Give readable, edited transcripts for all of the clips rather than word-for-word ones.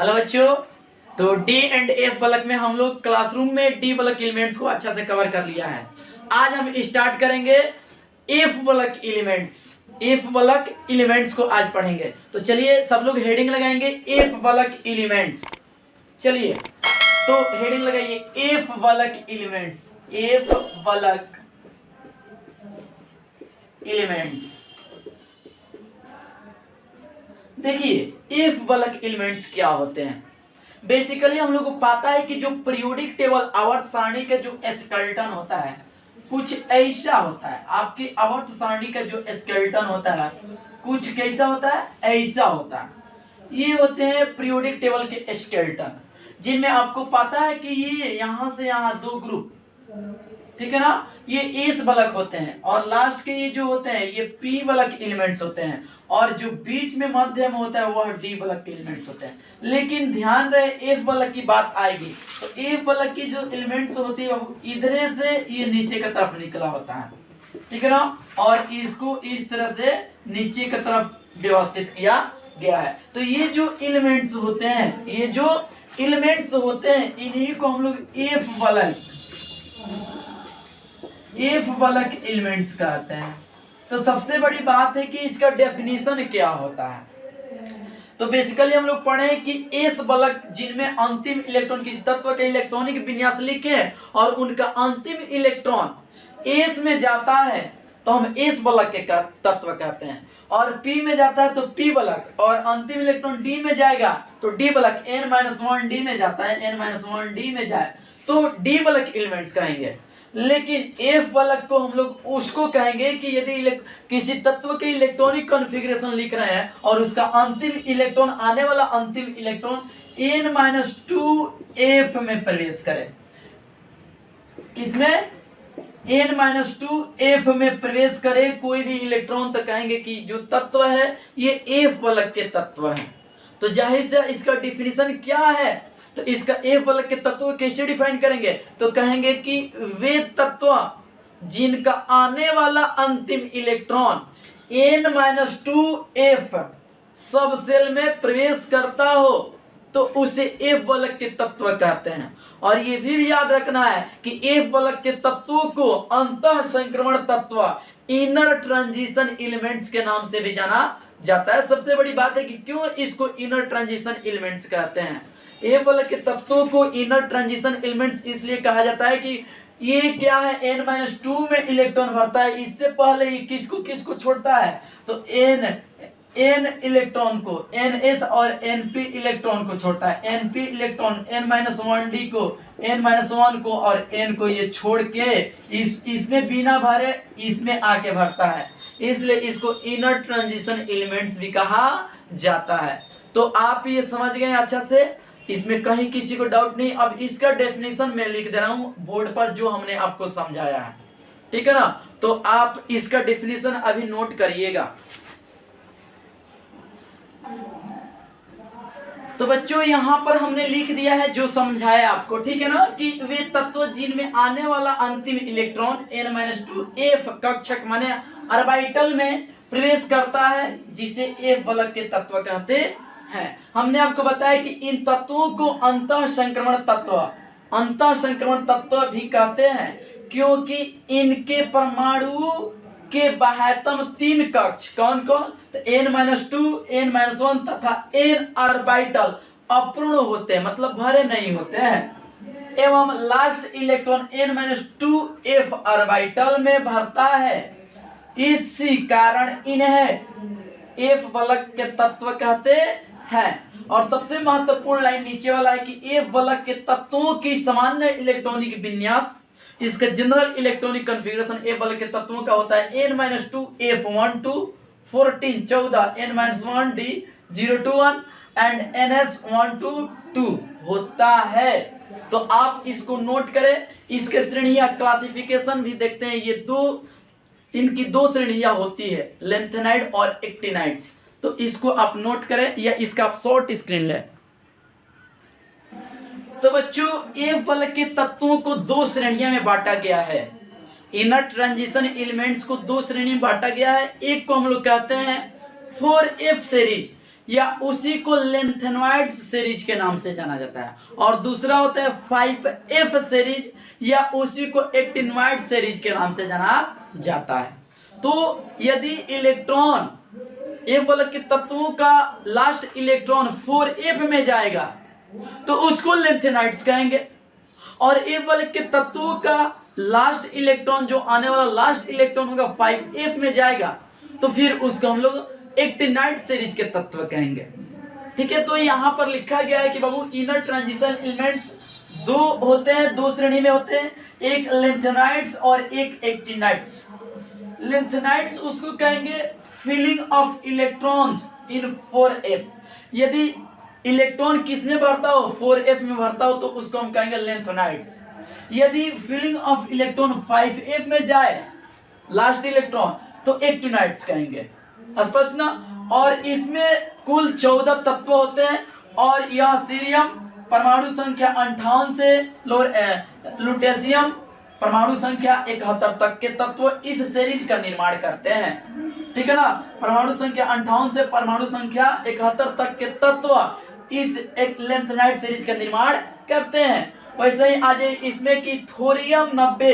Hello बच्चों। तो D and F बलक में हम लोग क्लासरूम में डी बलक एलिमेंट्स को अच्छा से कवर कर लिया है। आज हम स्टार्ट करेंगे एफ बलक एलिमेंट्स। एफ बलक एलिमेंट्स को आज पढ़ेंगे। तो चलिए सब लोग हेडिंग लगाएंगे एफ बलक एलिमेंट्स। चलिए तो हेडिंग लगाइए एफ बलक एलिमेंट्स। एफ बलक एलिमेंट्स। देखिए एफ बलक एलिमेंट्स क्या होते हैं। बेसिकली हम लोग को पता है कि जो पीरियोडिक टेबल आवर्त सारणी का जो स्केलेटन होता है कुछ ऐसा होता है। आपकी आवर्त सारणी का जो स्केलेटन होता है कुछ कैसा होता है, ऐसा होता है। ये होते हैं पीरियोडिक टेबल के स्केलेटन, जिनमें आपको पता है कि ये यहां से यहां दो ग्रुप, ठीक है ना, ये एस बलक होते हैं और लास्ट के ये जो होते हैं ये पी बलक एलिमेंट्स होते हैं और जो बीच में मध्य में होता है वह डी बलक के एलिमेंट्स होते हैं। लेकिन ध्यान रहे एफ बलक की बात आएगी तो एफ बलक की जो एलिमेंट्स होती है वो इधरे से ये नीचे की तरफ निकला होता है, ठीक है ना, और इसको इस तरह से नीचे की तरफ व्यवस्थित किया गया है। तो ये जो एलिमेंट्स होते हैं, ये जो एलिमेंट्स होते हैं इन्हीं को हम लोग एफ बलक एलिमेंट्स कहते हैं। तो सबसे बड़ी बात है कि इसका डेफिनेशन क्या होता है। तो बेसिकली हम लोग पढ़े कि एस बलक जिनमें अंतिम इलेक्ट्रॉन किसी तत्व के इलेक्ट्रॉनिक विन्यास लिखे और उनका अंतिम इलेक्ट्रॉन एस में जाता है तो हम एस बलक के तत्व कहते हैं, और पी में जाता है तो पी बलक, और अंतिम इलेक्ट्रॉन डी में जाएगा तो डी बलक, n-1 डी में जाता है n-1 डी में जाए तो डी बलक एलिमेंट्स कहेंगे। लेकिन एफ बलक को हम लोग उसको कहेंगे कि यदि किसी तत्व के इलेक्ट्रॉनिक कॉन्फ़िगरेशन लिख रहे हैं और उसका अंतिम इलेक्ट्रॉन, आने वाला अंतिम इलेक्ट्रॉन n-2 एफ में प्रवेश करे। किसमें? n-2 एफ में प्रवेश करे कोई भी इलेक्ट्रॉन, तो कहेंगे कि जो तत्व है ये एफ बलक के तत्व है। तो जाहिर से इसका डिफिनीशन क्या है, तो इसका एफ बलक के तत्व कैसे डिफाइन करेंगे, तो कहेंगे कि वे तत्व जिनका आने वाला अंतिम इलेक्ट्रॉन n-2 एफ सब सेल में प्रवेश करता हो तो उसे एफ बलक के तत्व कहते हैं। और ये भी याद रखना है कि एफ बलक के तत्वों को अंतः संक्रमण तत्व, इनर ट्रांजिशन एलिमेंट्स के नाम से भी जाना जाता है। सबसे बड़ी बात है कि क्यों इसको इनर ट्रांजिशन एलिमेंट्स कहते हैं। एफ बलक के तत्वों को इनर ट्रांजिशन एलिमेंट्स इसलिए कहा जाता है कि ये क्या है, n-2 में इलेक्ट्रॉन भरता है, इससे पहले ये किसको किसको छोड़ता है, तो n इलेक्ट्रॉन को, ns और np इलेक्ट्रॉन को छोड़ता है। np इलेक्ट्रॉन n-1 डी को, n-1 को और n को ये छोड़ के इसमें बिना भरे इसमें आके भरता है, इसलिए इसको इनर ट्रांजिशन एलिमेंट्स भी कहा जाता है। तो आप ये समझ गए अच्छा से, इसमें कहीं किसी को डाउट नहीं। अब इसका डेफिनेशन मैं लिख दे रहा हूं बोर्ड पर जो हमने आपको समझाया है, ठीक है ना, तो आप इसका डेफिनेशन अभी नोट करिएगा। तो बच्चों यहां पर हमने लिख दिया है जो समझाया आपको, ठीक है ना, कि वे तत्व जिनमें आने वाला अंतिम इलेक्ट्रॉन n-2 एफ कक्षक माने ऑर्बिटल में प्रवेश करता है जिसे एफ बलक के तत्व कहते हैं। हमने आपको बताया कि इन तत्वों को अंतः संक्रमण तत्व भी कहते हैं क्योंकि इनके परमाणु के बाह्यतम 3 कक्ष कौन कौन, तो n-2, n-1 तथा n ऑर्बिटल अपूर्ण होते हैं, मतलब भरे नहीं होते हैं, एवं last electron n-2 F orbital में भरता है। इसी कारण इन्हें एफ बलक के तत्व कहते हैं। और सबसे महत्वपूर्ण लाइन नीचे वाला है कि एफ बलक के तत्वों की सामान्य इलेक्ट्रॉनिक विन्यास, इसका जनरल इलेक्ट्रॉनिक कॉन्फ़िगरेशन एफ बलक के तत्वों का होता है n-2 F12 14 n-1 D 021 and ns122 होता है। तो आप इसको नोट करें। इसके श्रेणियां क्लासिफिकेशन भी देखते हैं, ये इनकी 2 श्रेणियां होती है, लेंथेनाइड और एक्टिनाइड्स। तो इसको आप नोट करें या इसका आप शॉर्ट स्क्रीन लें। तो बच्चों एफ बलक के तत्वों को 2 श्रेणियों में बांटा गया है। इनर ट्रांजिशन एलिमेंट्स को 2 श्रेणी में बांटा गया है। एक को हम लोग कहते हैं 4F सीरीज, या उसी को लेंथेनॉइड्स सीरीज के नाम से जाना जाता है। और दूसरा होता है 5F सीरीज या उसी को एक्टिनॉइड सीरीज के नाम से जाना जाता है। तो यदि इलेक्ट्रॉन एक वाले के तत्वों का लास्ट इलेक्ट्रॉन 4F में जाएगा तो उसको लेंथेनॉइड्स कहेंगे, और एक वाले के तत्वों का लास्ट इलेक्ट्रॉन जो आने वाला लास्ट इलेक्ट्रॉन होगा 5F में जाएगा तो फिर उसको हम लोग एक्टिनाइड सीरीज के तत्व कहेंगे। ठीक है, तो यहाँ पर लिखा गया है कि बाबू इनर ट्रांजिशन एलिमेंट्स दो होते हैं, दो श्रेणी में होते हैं, एक लेंथेनाइड्स और एक एक्टिनाइड्स। लेंथेनाइड्स उसको कहेंगे filling of electrons in 4F। यदि इलेक्ट्रॉन किस में भरता हो 4F में भरता हो तो उसको हम कहेंगे लेंथेनाइड्स। यदि फिलिंग ऑफ इलेक्ट्रॉन 5F में जाए लास्ट इलेक्ट्रॉन तो एक्टिनाइड्स कहेंगे। स्पष्ट ना। और इसमें कुल 14 तत्व होते हैं और यह सीरियम परमाणु संख्या 58 से लुटेशियम परमाणु संख्या 71 तक के तत्व इस सीरीज का निर्माण करते हैं। ठीक है ना, परमाणु संख्या 58 से परमाणु संख्या 71 तक के तत्व इस एक लेंथेनाइड सीरीज का निर्माण करते हैं। वैसे ही आज इसमें की थोरियम 90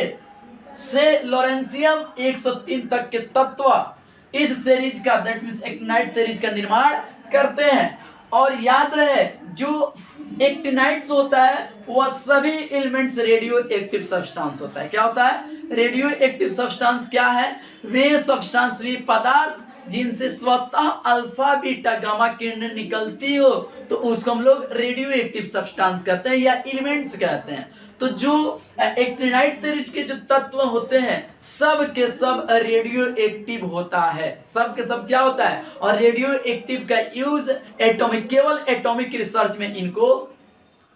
से लोरेंशियम 103 तक के तत्व इस सीरीज का दैट मींस एक्टिनाइड सीरीज का निर्माण करते हैं। और याद रहे जो एक्टिनाइड्स होता है वह सभी एलिमेंट्स रेडियो एक्टिव सब्सटेंस होता है। क्या होता है? रेडियो एक्टिव सब्सटेंस क्या है? वे सब्सटेंस, वे पदार्थ जिनसे स्वतः अल्फा बीटा गामा किरण निकलती हो तो उसको हम लोग रेडियो एक्टिव सब्सटेंस कहते हैं या एलिमेंट्स कहते हैं। तो जो एक्टिनाइड सीरीज के जो तत्व होते हैं सब के सब रेडियो एक्टिव होता है, सब के सब क्या होता है? और रेडियो एक्टिव का यूज एटॉमिक, केवल एटॉमिक रिसर्च में इनको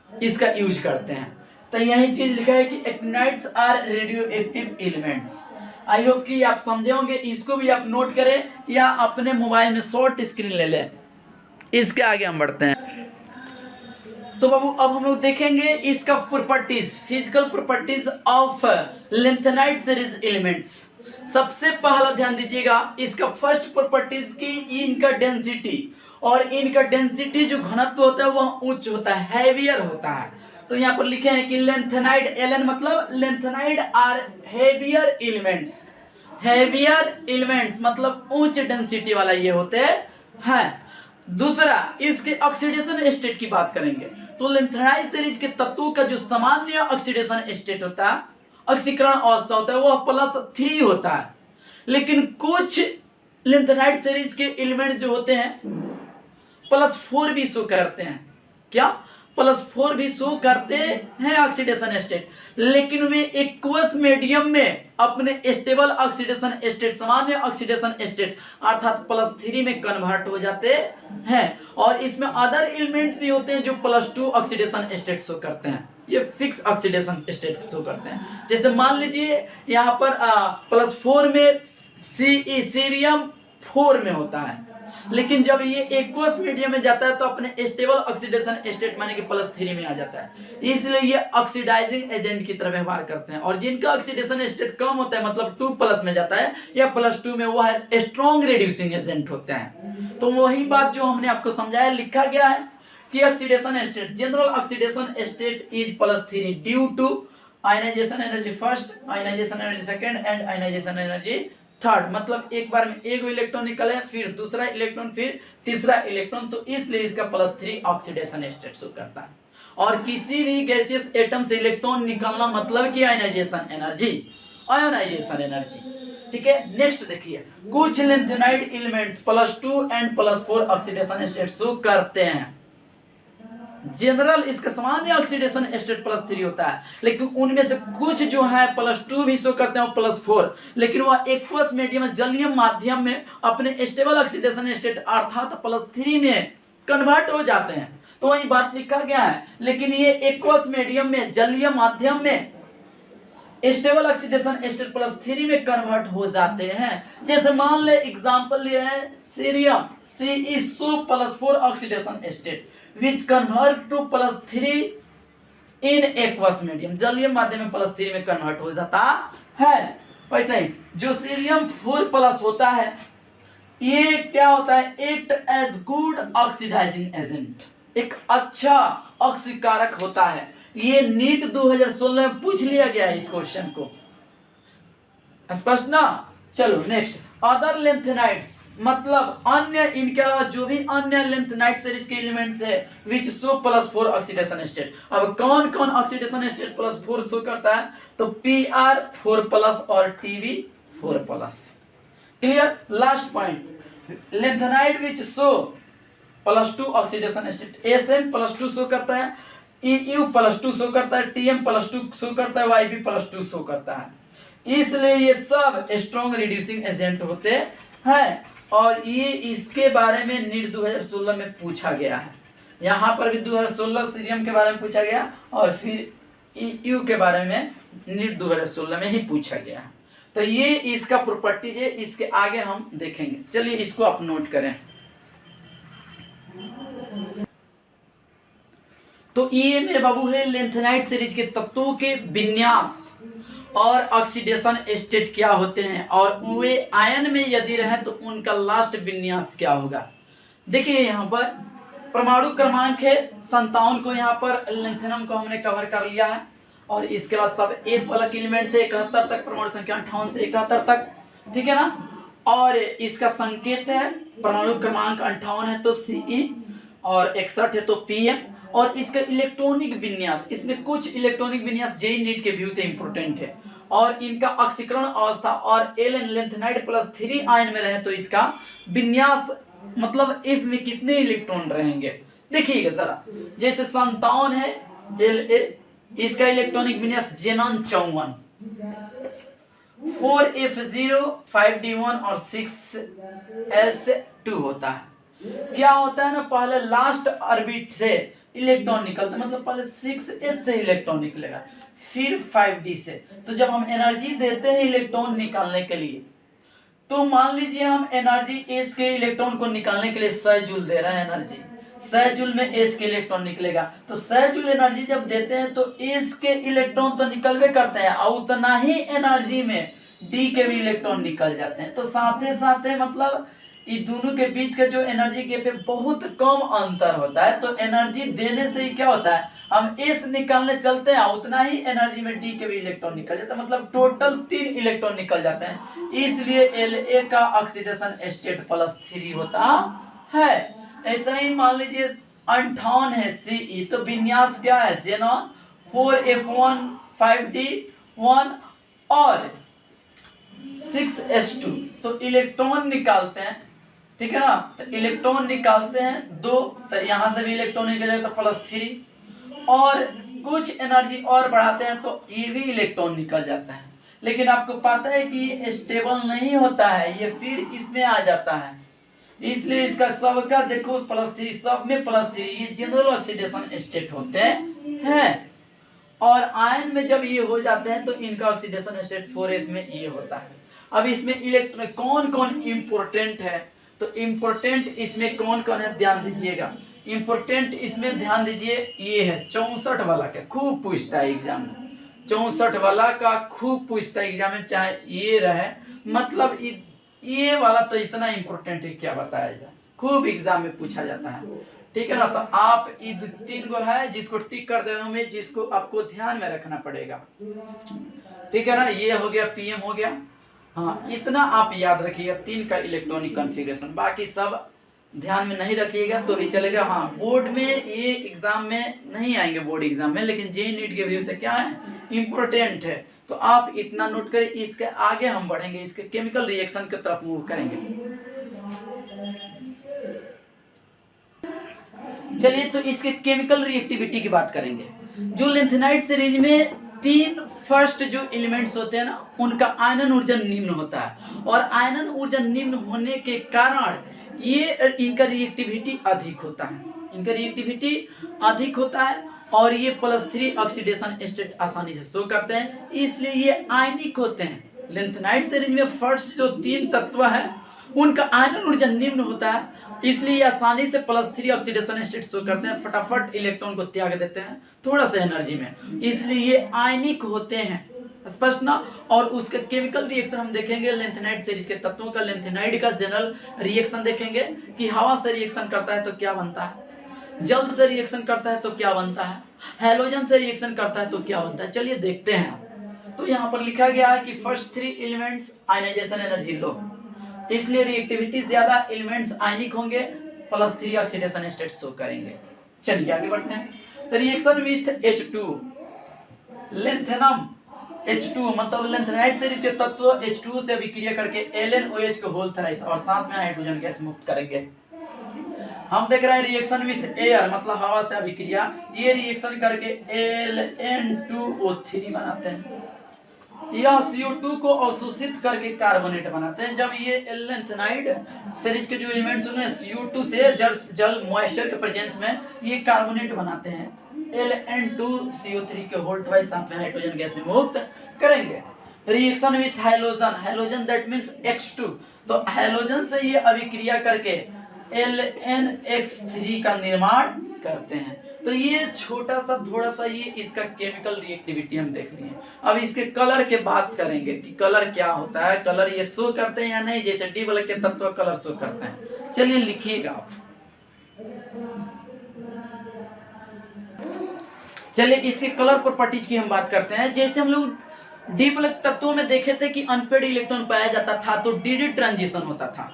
इसका यूज करते हैं। तो यही चीज लिखा है कि actinides are radioactive elements. I hope कि आप समझे होंगे, इसको भी आप नोट करें या अपने मोबाइल में शॉर्ट स्क्रीन ले लें। इसके आगे हम बढ़ते हैं। तो बाबू अब हम लोग देखेंगे इसका properties, physical properties of lanthanide series elements. सबसे पहला ध्यान दीजिएगा इसका फर्स्ट प्रॉपर्टीज की इनका डेंसिटी, और इनका डेंसिटी जो घनत्व होता है वह उच्च होता है, हैवियर होता है। तो यहाँ पर लिखे हैं कि लेंथेनाइड एलन मतलब lanthanide are heavier elements. Heavier elements मतलब उच्च डेंसिटी वाला ये होते हैं। दूसरा इसके ऑक्सीडेशन स्टेट की बात करेंगे तो लेंथेनाइड सीरीज के तत्वों का जो सामान्य ऑक्सीडेशन स्टेट होता है, ऑक्सीकरण अवस्था होता है, वह +3 होता है। लेकिन कुछ लेंथेनाइड सीरीज के एलिमेंट जो होते हैं +4 भी शो करते हैं। क्या? +4 भी शो करते हैं ऑक्सीडेशन स्टेट, लेकिन वे एक्वस मीडियम में अपने स्टेबल ऑक्सीडेशन स्टेट, सामान्य ऑक्सीडेशन स्टेट अर्थात +3 में कन्वर्ट हो जाते हैं। और इसमें अदर एलिमेंट्स भी होते हैं जो +2 ऑक्सीडेशन स्टेट शो करते हैं, ये फिक्स ऑक्सीडेशन स्टेट शो करते हैं। जैसे मान लीजिए यहाँ पर +4 में सीरियम 4 में होता है, लेकिन जब ये एक्वस मीडियम में जाता है तो अपने स्टेबल ऑक्सीडेशन स्टेट माने कि +3 में आ जाता है। इसलिए ये ऑक्सीडाइजिंग एजेंट की तरह व्यवहार करते हैं। और जिनका ऑक्सीडेशन स्टेट कम होता है मतलब 2+ में जाता है या +2 में, वह है स्ट्रॉन्ग रिड्यूसिंग एजेंट होते हैं। तो वही बात जो हमने आपको समझाया, लिखा गया है कि oxidation state, general oxidation state is +3 due to ionization energy first, ionization energy second and ionization energy third. मतलब एक बार में एक इलेक्ट्रॉन निकले, फिर दूसरा इलेक्ट्रॉन, फिर तीसरा इलेक्ट्रॉन, तो इसलिए इसका +3 ऑक्सीडेशन स्टेट शो करता है। और किसी भी गैसियस एटम से इलेक्ट्रॉन निकलना मतलब कि आयनाइजेशन एनर्जी, आयोनाइजेशन एनर्जी। ठीक है, नेक्स्ट देखिए कुछ lanthanide elements +2 and +4 oxidation state show करते हैं। जनरल इसका सामान्य ऑक्सीडेशन स्टेट +3 होता है, लेकिन उनमें से कुछ जो है +2 भी शो करते हैं और +4, लेकिन वह एक्वस मीडियम जलीय माध्यम में अपने स्टेबल ऑक्सीडेशन स्टेट अर्थात +3 में कन्वर्ट हो जाते हैं। तो वही बात लिखा गया है, लेकिन ये एक्वस मीडियम में जलीय माध्यम में स्टेबल ऑक्सीडेशन स्टेट +3 में कन्वर्ट हो जाते हैं। जैसे मान ले एग्जांपल ले रहे हैं cerium, Ce+4 oxidation state which convert to +3 in aqueous medium, जलीय माध्यम में +3 में कन्वर्ट हो जाता है। वैसे ही जो सीरियम 4+ होता है ये क्या होता है, act as good oxidizing agent, एक अच्छा ऑक्सीकारक होता है। ये नीट 2016 में पूछ लिया गया है इस क्वेश्चन को, स्पष्ट ना। चलो नेक्स्ट, अदर लेंथेनाइट्स मतलब अन्य, इनके अलावा जो भी अन्य लेंथेनाइट सीरीज के एलिमेंट्स है विच शो +4 ऑक्सीडेशन स्टेट। अब कौन कौन ऑक्सीडेशन स्टेट +4 शो करता है, तो Pr 4+ और Tb 4+। Clear. Last point, lanthanide which show +2 oxidation state, Sm +2 show करता है, Eu +2 शो करता है, Tm +2 शो करता है, Yb +2 शो करता है। इसलिए ये सब स्ट्रॉन्ग रिड्यूसिंग एजेंट होते हैं और ये इसके बारे में नीट 2016 में पूछा गया है। यहाँ पर भी 2016 सीरियम के बारे में पूछा गया और फिर यू के बारे में नीट 2016 में ही पूछा गया है। तो ये इसका प्रॉपर्टीज है, इसके आगे हम देखेंगे। चलिए इसको आप नोट करें। तो ये मेरे बाबू है लेंथेनाइट सीरीज के तत्वों के विन्यास और ऑक्सीडेशन स्टेट क्या होते हैं और वे आयन में यदि रहे तो उनका लास्ट विन्यास क्या होगा। देखिए यहाँ पर परमाणु क्रमांक है 57 को, यहाँ पर लेंथेनम को हमने कवर कर लिया है और इसके बाद सब F वाला एलिमेंट से 71 तक, परमाणु संख्या 58 से 71 तक, ठीक है ना। और इसका संकेत है परमाणु क्रमांक 58 है तो Ce और 61 है तो Pm। और इसका इलेक्ट्रॉनिक विन्यास, इसमें कुछ इलेक्ट्रॉनिक विन्यास जेई नीट के व्यू से इंपॉर्टेंट है और इनका ऑक्सीकरण अवस्था और Ln लेंथेनाइट +3 आयन में रहे तो इसका विन्यास मतलब F में कितने इलेक्ट्रॉन रहेंगे। देखिएगा जरा, जैसे 57 है La, इसका इलेक्ट्रॉनिक विन्यास जेनॉन 54, 4f0 5d1 और 6s2 होता है। क्या होता है ना, पहले लास्ट ऑर्बिट से इलेक्ट्रॉन निकलता है, मतलब पहले 6s से इलेक्ट्रॉन निकलेगा फिर 5d से। तो जब हम एनर्जी देते हैं इलेक्ट्रॉन निकालने के लिए, तो मान लीजिए हम एनर्जी s के इलेक्ट्रॉन को निकालने के लिए 100 जूल दे रहे हैं एनर्जी, 100 जूल में s के इलेक्ट्रॉन निकलेगा। तो 100 जूल एनर्जी जब देते हैं तो s के इलेक्ट्रॉन तो निकलवे करते हैं और उतना ही एनर्जी में d के भी इलेक्ट्रॉन निकल जाते हैं। तो साथे साथे मतलब ये दोनों के बीच का जो एनर्जी गैप है बहुत कम अंतर होता है। तो एनर्जी देने से ही क्या होता है, हम s निकालने चलते हैं उतना ही एनर्जी में d के भी इलेक्ट्रॉन निकल जाता है, मतलब टोटल 3 इलेक्ट्रॉन निकल जाते हैं। इसलिए La का ऑक्सीडेशन स्टेट +3 होता है। ऐसा ही मान लीजिए 58 है Ce, तो विन्यास क्या है, जेनॉन 4f1 5d1 और 6s2। तो इलेक्ट्रॉन निकालते हैं, ठीक है ना, तो इलेक्ट्रॉन निकालते हैं 2, तो यहाँ से भी इलेक्ट्रॉन निकलेगा तो +3 और कुछ एनर्जी और बढ़ाते हैं तो ये भी इलेक्ट्रॉन निकल जाता है। लेकिन आपको पता है कि ये स्टेबल नहीं होता है, ये फिर इसमें आ जाता है, इसलिए इसका सबका देखो +3, सब में +3, ये जनरल ऑक्सीडेशन स्टेट होते हैं। और आयन में जब ये हो जाते हैं तो इनका ऑक्सीडेशन स्टेट 4f में ये होता है। अब इसमें इलेक्ट्रॉन कौन कौन इंपॉर्टेंट है, तो इंपॉर्टेंट इसमें कौन कौन है ध्यान दीजिएगा। इंपॉर्टेंट इसमें ध्यान दीजिए, ये है 64 वाला का खूब पूछता है एग्जाम में, 64 वाला का खूब पूछता है एग्जाम में, चाहे ये रहे, मतलब ये वाला तो इतना इंपॉर्टेंट है क्या बताया जाए, खूब एग्जाम में पूछा जाता है, ठीक है ना। तो आप ये 2-3 को है जिसको टिक कर दे रहा हूं मैं, जिसको आपको ध्यान में रखना पड़ेगा, ठीक है ना। ये हो गया पीएम हो गया, हाँ इतना आप याद रखिएगा 3 का इलेक्ट्रॉनिक कॉन्फ़िगरेशन, बाकी सब ध्यान में नहीं रखिएगा तो भी चलेगा। हाँ बोर्ड में ये एग्जाम में नहीं आएंगे, बोर्ड एग्जाम में, लेकिन जेईई नीट के व्यू से क्या है इंपॉर्टेंट है, तो आप इतना नोट करें। इसके आगे हम बढ़ेंगे, इसके केमिकल रिएक्शन की तरफ मूव करेंगे। चलिए तो इसके केमिकल रिएक्टिविटी की बात करेंगे। जो लेंथेनाइट सीरीज में 3 फर्स्ट जो एलिमेंट्स होते हैं ना, उनका आयनन ऊर्जा निम्न होता है और आयनन ऊर्जा निम्न होने के कारण ये इनका रिएक्टिविटी अधिक होता है, इनका रिएक्टिविटी अधिक होता है और ये +3 ऑक्सीडेशन स्टेट आसानी से शो करते हैं, इसलिए ये आयनिक होते हैं। लेंथेनाइट सीरीज में फर्स्ट जो 3 तत्व है उनका आयनन ऊर्जा निम्न होता है, इसलिए आसानी से +3 ऑक्सीडेशन स्टेट शो करते हैं, फटाफट इलेक्ट्रॉन को त्याग देते हैं थोड़ा सा एनर्जी में, इसलिए ये आयनिक होते हैं। स्पष्ट ना। और उसके केमिकल रिएक्शन हम देखेंगे लेंथेनाइड सीरीज के तत्वों का, लेंथेनाइड का जनरल रिएक्शन देखेंगे कि हवा से रिएक्शन करता है तो क्या बनता है, जल से रिएक्शन करता है तो क्या बनता है, हैलोजन से रिएक्शन करता है तो क्या बनता है। चलिए देखते हैं। तो यहाँ पर लिखा गया है कि first 3 elements ionization energy low, इसलिए रिएक्टिविटी ज्यादा, एलिमेंट्स आयनिक होंगे, +3 ऑक्सीडेशन स्टेट शो करेंगे। चलिए आगे बढ़ते हैं। Reaction with H2, lanthanum H2 मतलब लेंथेनाइड सीरीज के तत्व H2 से अभिक्रिया करके LnOH को होल थराइस और साथ में हाइड्रोजन गैस मुक्त करेंगे। हम देख रहे हैं रिएक्शन विथ एयर मतलब हवा से अभिक्रिया, ये रिएक्शन करके Ln2O3 बनाते हैं। यह CO2 को अवशोषित करके कार्बोनेट बनाते हैं। जब ये लेंथेनाइड सीरीज के जो एलिमेंट्स होंगे CO2 से जल मॉइस्चर के प्रेजेंस में ये कार्बोनेट बनाते हैं, Ln2CO3 के होल ट्वाइस साथ में हाइड्रोजन गैस में मुक्त करेंगे। Reaction with halogen, halogen that means X2, तो हैलोजन से ये अभिक्रिया करके LnX3 का निर्माण करते हैं। तो ये छोटा सा थोड़ा सा ये इसका केमिकल रिएक्टिविटी हम देख लिए। अब इसके कलर के बात करेंगे कि कलर क्या होता है, कलर ये शो करते हैं या नहीं, जैसे डी ब्लॉक के तत्व कलर शो करते हैं। चलिए लिखिएगा आप। चलिए इसके कलर प्रॉपर्टीज की हम बात करते हैं। जैसे हम लोग डी ब्लॉक तत्वों में देखे थे कि अनपेड इलेक्ट्रॉन पाया जाता था तो डी ट्रांजिशन होता था,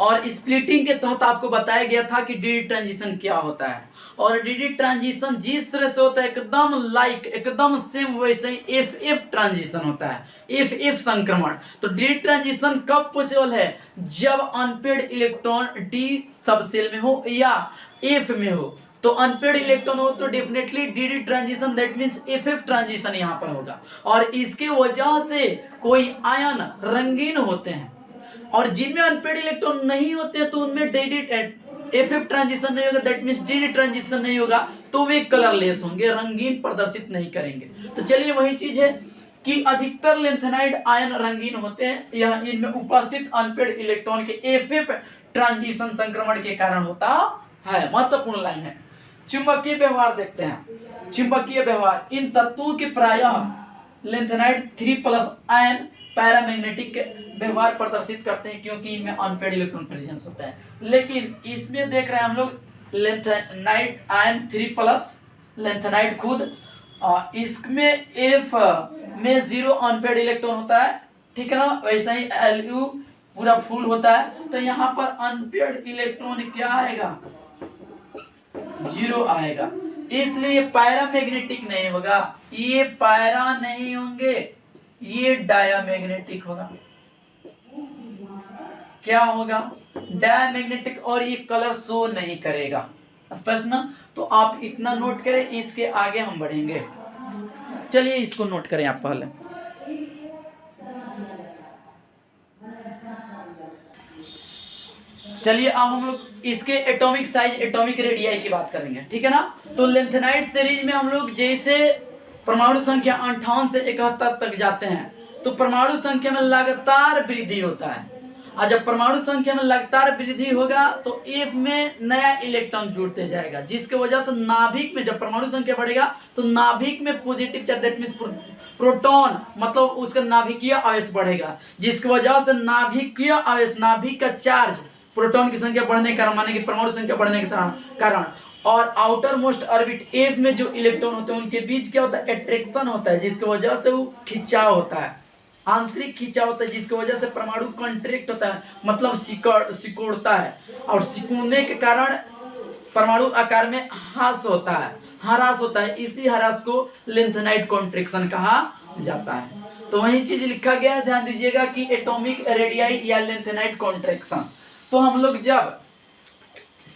और स्प्लिटिंग के तहत आपको बताया गया था कि डी ट्रांजिशन क्या होता है। और डी ट्रांजिशन जिस तरह से होता है एकदम सेम वैसे ही एफ ट्रांजिशन होता है, एफ संक्रमण। तो डी ट्रांजिशन कब पॉसिबल है, जब अनपेड इलेक्ट्रॉन डी सबसेल में हो या एफ में हो। तो अनपेड इलेक्ट्रॉन हो तो definitely D transition that means F transition यहाँ पर होगा, और इसके वजह से कोई आयन रंगीन होते हैं, और जिनमें अनपेड इलेक्ट्रॉन नहीं होते हैं तो उनमें एफ ट्रांजिशन नहीं होगा, दैट मींस डी ट्रांजिशन नहीं होगा, तो वे कलरलेस होंगे, रंगीन प्रदर्शित नहीं करेंगे। तो चलिए वही चीज है कि अधिकतर लेंथेनाइड आयन रंगीन होते हैं, यह इनमें उपस्थित अनपेड इलेक्ट्रॉन के एफ ट्रांजिशन संक्रमण के कारण होता है। महत्वपूर्ण लाइन है। चुंबकीय व्यवहार देखते हैं। चुंबकीय व्यवहार, इन तत्वों के प्रायः लेंथेनाइड 3+ आयन पैरामैग्नेटिक व्यवहार प्रदर्शित करते हैं क्योंकि इनमें अनपेड इलेक्ट्रॉन प्रेजेंस होता है। लेकिन इसमें देख रहे हैं हम लोग लेंथेनाइड आयन 3+, लेंथेनाइड खुद, इसमें एफ में 0 अनपेड इलेक्ट्रॉन होता है, ठीक है ना। वैसे ही Lu पूरा फुल होता है, तो यहाँ पर अनपेड इलेक्ट्रॉन क्या आएगा, 0 आएगा, इसलिए पैरामैग्नेटिक नहीं होगा, ये पैरा नहीं होंगे, ये डायामैग्नेटिक होगा। क्या होगा, डायामैग्नेटिक, और ये कलर शो नहीं करेगा। स्पष्ट ना। तो आप इतना नोट करें, इसके आगे हम बढ़ेंगे। चलिए इसको नोट करें आप पहले। चलिए अब हम लोग इसके एटॉमिक साइज, एटॉमिक रेडियाई की बात करेंगे, ठीक है ना। तो लेंथेनाइड सीरीज में हम लोग जैसे परमाणु संख्या 58 से 71 तक जाते हैं तो परमाणु संख्या में लगातार वृद्धि होता है, और जब परमाणु संख्या में लगातार वृद्धि होगा तो एफ में नया इलेक्ट्रॉन जुड़ते जाएगा, जिसके वजह से नाभिक में जब परमाणु संख्या बढ़ेगा तो नाभिक में positive charge that means proton मतलब उसका नाभिकीय आवेश बढ़ेगा, जिसकी वजह से नाभिकीय आवेश, नाभिक का चार्ज, प्रोटॉन की संख्या बढ़ने के कारण, माने कि परमाणु संख्या बढ़ने के कारण, और आउटर मोस्ट ऑर्बिट एफ में जो इलेक्ट्रॉन होते हैं उनके बीच क्या होता है, अट्रैक्शन होता है, जिसकी वजह से वो खिंचाव होता है, आंतरिक खिंचाव होता है, जिसकी वजह से परमाणु कॉन्ट्रैक्ट होता है, मतलब सिकुड़ता है, और सिकुड़ने के कारण परमाणु आकार में ह्रास होता है, इसी ह्रास को लेंथेनाइड कॉन्ट्रैक्शन कहा जाता है। तो वही चीज लिखा गया है, ध्यान दीजिएगा कि एटॉमिक रेडियाई या लेंथेनाइड कॉन्ट्रैक्शन। तो हम लोग जब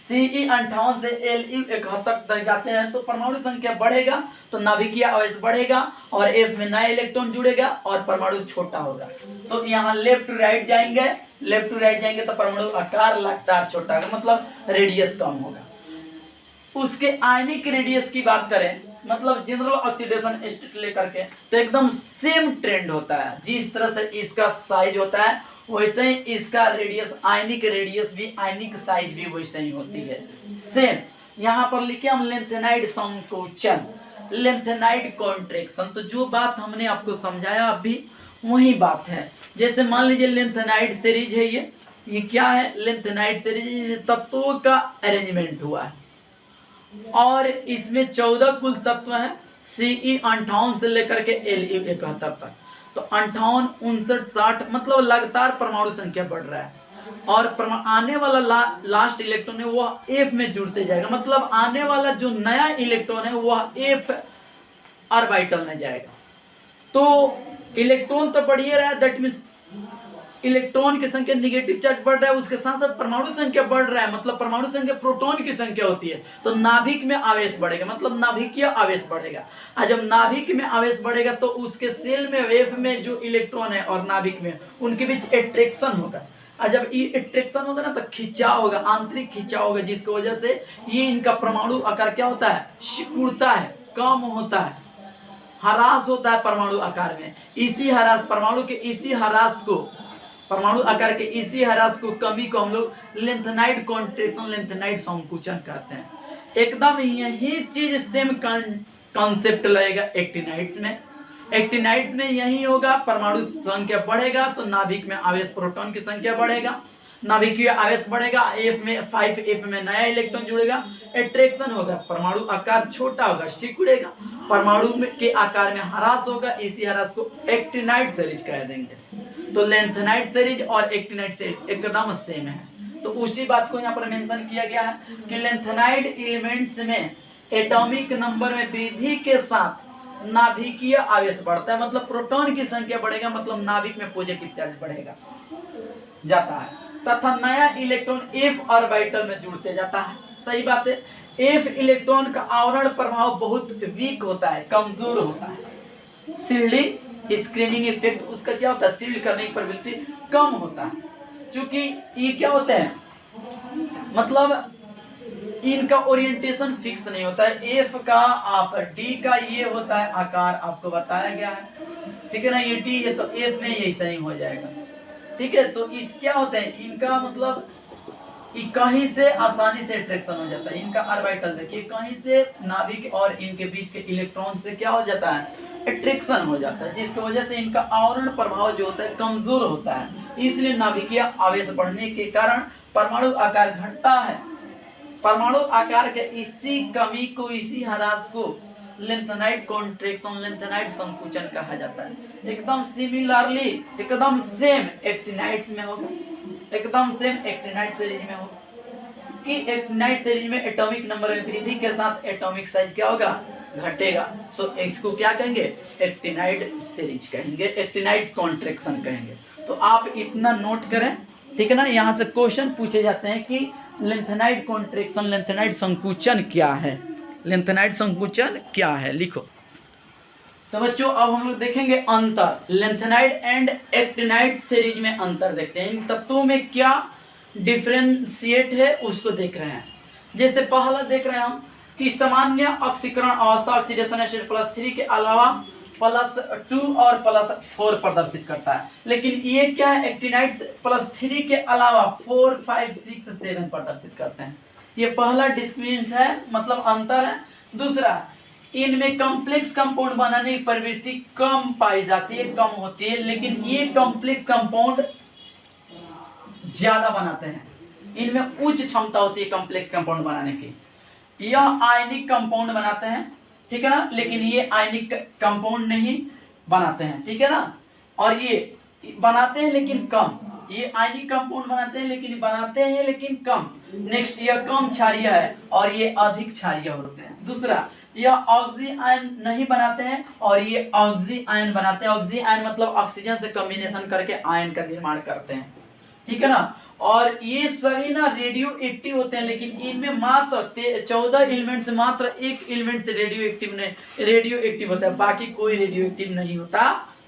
CE 58 से Lu 71 तक जाते हैं तो परमाणु संख्या बढ़ेगा तो नाभिकीय आवेश बढ़ेगा और F में नया इलेक्ट्रॉन जुड़ेगा और परमाणु छोटा होगा। तो यहाँ लेफ्ट टू राइट जाएंगे तो परमाणु आकार लगातार छोटा होगा, मतलब रेडियस कम होगा। उसके आयनिक रेडियस की बात करें, मतलब जनरल ऑक्सीडेशन स्टेट लेकर के, तो एकदम सेम ट्रेंड होता है। जिस तरह से इसका साइज होता है वैसे ही इसका रेडियस, आयनिक रेडियस भी, आयनिक साइज भी वैसे ही होती है, सेम। यहाँ पर लिखे हम लेंथेनाइड संकोचन। Lanthanide contraction. तो जो बात हमने आपको समझाया अभी वही बात है। जैसे मान लीजिए लेंथेनाइड सीरीज है, ये क्या है, लेंथेनाइड सीरीज तत्वों का अरेंजमेंट हुआ है और इसमें 14 कुल तत्व हैं, Ce 58 से लेकर के Lu 71 तक। तो 58, 59, 60 मतलब लगातार परमाणु संख्या बढ़ रहा है और आने वाला लास्ट इलेक्ट्रॉन है वह F में जुड़ते जाएगा, मतलब आने वाला जो नया इलेक्ट्रॉन है वह F ऑर्बिटल में जाएगा। तो इलेक्ट्रॉन तो बढ़ ही रहा है, दैट मीन्स इलेक्ट्रॉन की संख्या नेगेटिव चार्ज बढ़ रहा है, उसके साथ साथ परमाणु संख्या बढ़ रहा है, मतलब परमाणु संख्या प्रोटॉन की संख्या होती है। तो नाभिक में आवेश बढ़ेगा, मतलब नाभिकीय आवेश बढ़ेगा। और जब नाभिक में आवेश बढ़ेगा तो उसके सेल में वेव में जो इलेक्ट्रॉन है और नाभिक में उनके बीच अट्रैक्शन होगा। और जब ये अट्रैक्शन होगा ना तो खिंचाव होगा, आंतरिक खिंचाव होगा, जिसकी वजह से ये इनका परमाणु आकार क्या होता है, सिकुड़ता है, कम होता है, ह्रास होता है परमाणु आकार में। इसी ह्रास परमाणु के इसी ह्रास को, परमाणु आकार के इसी ह्रास को, कमी को हम लोग लेंथेनाइड कॉन्ट्रैक्शन, लेंथेनाइड संकुचन कहते हैं। एकदम यही चीज सेम कॉन्सेप्ट लगेगा एक्टिनाइड्स में। एक्टिनाइड्स में यही होगा, परमाणु संख्या बढ़ेगा तो नाभिक में आवेश प्रोटॉन की संख्या बढ़ेगा, नाभिकीय आवेश बढ़ेगा, F में 5F में नया इलेक्ट्रॉन जुड़ेगा, अट्रैक्शन होगा, परमाणु आकार छोटा होगा, सिकुड़ेगा, परमाणु के आकार में ह्रास होगा, इसी ह्रास को एक्टिनाइड सीरीज कह देंगे। तो लेंथेनाइड सीरीज और एक्टिनाइड सीरीज एकदम सेम है। तो उसी बात को यहाँ पर मेंशन किया गया है कि लेंथेनाइड एलिमेंट्स में एटॉमिक नंबर में वृद्धि के साथ नाभिकीय आवेश बढ़ता है, मतलब प्रोटॉन की संख्या बढ़ेगा, मतलब नाभिक में पॉजिटिव चार्ज बढ़ेगा जाता है तथा नया इलेक्ट्रॉन F ऑर्बिटल में जुड़ते जाता है। सही बात है। F इलेक्ट्रॉन का आवरण प्रभाव बहुत वीक होता है, कमजोर होता है। शील्डिंग स्क्रीनिंग इफेक्ट उसका क्या होता है, शील्ड करने की प्रवृत्ति कम होता है, क्योंकि ये क्या होता है, मतलब इनका ओरिएंटेशन फिक्स नहीं होता है। F का आप D का ये होता है आकार, आपको बताया गया है, ठीक है ना, ये D है तो F में ये सही हो जाएगा, ठीक है। तो इस क्या होता है, इनका मतलब कहीं से आसानी से अट्रैक्शन हो जाता है, इनका ऑर्बिटल देखिए, कहीं से नाभिक और इनके बीच के इलेक्ट्रॉन से क्या हो जाता है, अट्रैक्शन हो जाता है, जिसकी वजह से इनका आवरण प्रभाव जो होता है कमजोर होता है। इसलिए नाभिकीय आवेश बढ़ने के कारण परमाणु आकार घटता है। परमाणु आकार के इसी कमी को, इसी ह्रास को लेंथेनाइड कॉन्ट्रैक्शन, लेंथेनाइड संकुचन कहा जाता है। एकदम सिमिलरली, एकदम सेम एक्टिनाइड्स में होगा, एकदम सेम एक्टिनाइड सीरीज में होगा कि एक्टिनाइड सीरीज में एटॉमिक नंबर में वृद्धि के साथ एटॉमिक साइज क्या होगा, घटेगा। सो इसको क्या कहेंगे, एक्टिनाइड सीरीज कहेंगे, एक्टिनाइड कॉन्ट्रैक्शन कहेंगे। तो आप इतना नोट करें, ठीक है ना। यहाँ से क्वेश्चन पूछे जाते हैं कि लेंथेनाइड कॉन्ट्रैक्शन, लेंथेनाइड संकुचन क्या है, लेंथेनाइड संकुचन क्या है, लिखो। तो बच्चों अब हम लोग देखेंगे अंतर, लेंथेनाइड एंड एक्टिनाइड सीरीज में अंतर देखते हैं। इन तत्वों में क्या डिफरेंशिएट है उसको देख रहे हैं। जैसे पहला देख रहे हैं हम कि सामान्य ऑक्सीकरण अवस्था ऑक्सीडेशन स्टेट +3 के अलावा +2 और +4 प्रदर्शित करता है, लेकिन ये क्या है, एक्टिनाइड्स +3 के अलावा 4, 5, 6, 7 प्रदर्शित करते हैं। ये पहला डिस्क्रिमिनेंट है, मतलब अंतर है। दूसरा, इनमें कॉम्प्लेक्स कंपाउंड बनाने की प्रवृत्ति कम पाई जाती है, कम होती है, लेकिन ये कॉम्प्लेक्स कंपाउंड ज्यादा बनाते हैं, इनमें उच्च क्षमता होती है कॉम्प्लेक्स कंपाउंड बनाने की। यह आयनिक कंपाउंड बनाते हैं, ठीक है ना, लेकिन ये आयनिक कंपाउंड नहीं बनाते हैं, ठीक है ना। और ये बनाते हैं लेकिन कम, ये आयनिक कंपाउंड बनाते हैं लेकिन कम। नेक्स्ट, यह कम क्षारीय है और ये अधिक क्षारीय होते हैं। दूसरा, यह ऑक्सी आयन नहीं बनाते हैं और ये ऑक्सी आयन बनाते हैं। ऑक्सी आयन मतलब ऑक्सीजन से कॉम्बिनेशन करके आयन का निर्माण करते हैं, ठीक है ना। और ये सभी ना रेडियो एक्टिव होते हैं, लेकिन इनमें मात्र 14 एलिमेंट से मात्र एक एलिमेंट से रेडियो एक्टिव होता है, बाकी कोई रेडियो एक्टिव नहीं होता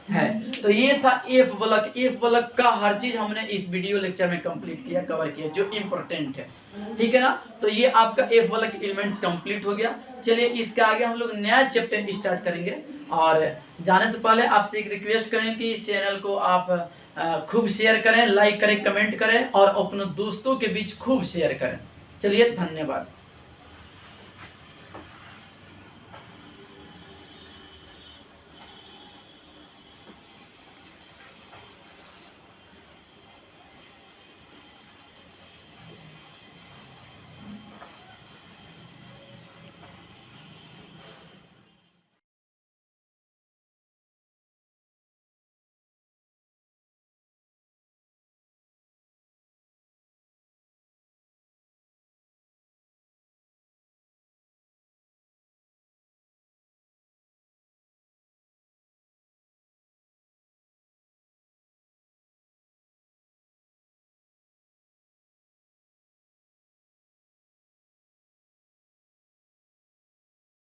है। तो ये था एफ बलक का हर चीज हमने इस वीडियो लेक्चर में कंप्लीट किया, कवर किया, जो इम्पोर्टेंट है, ठीक है ना। तो ये आपका एफ बलक एलिमेंट्स कंप्लीट हो गया। चलिए इसके आगे हम लोग नया चैप्टर स्टार्ट करेंगे, और जाने से पहले आपसे एक रिक्वेस्ट करें कि इस चैनल को आप खूब शेयर करें, लाइक करें, कमेंट करें और अपने दोस्तों के बीच खूब शेयर करें। चलिए, धन्यवाद।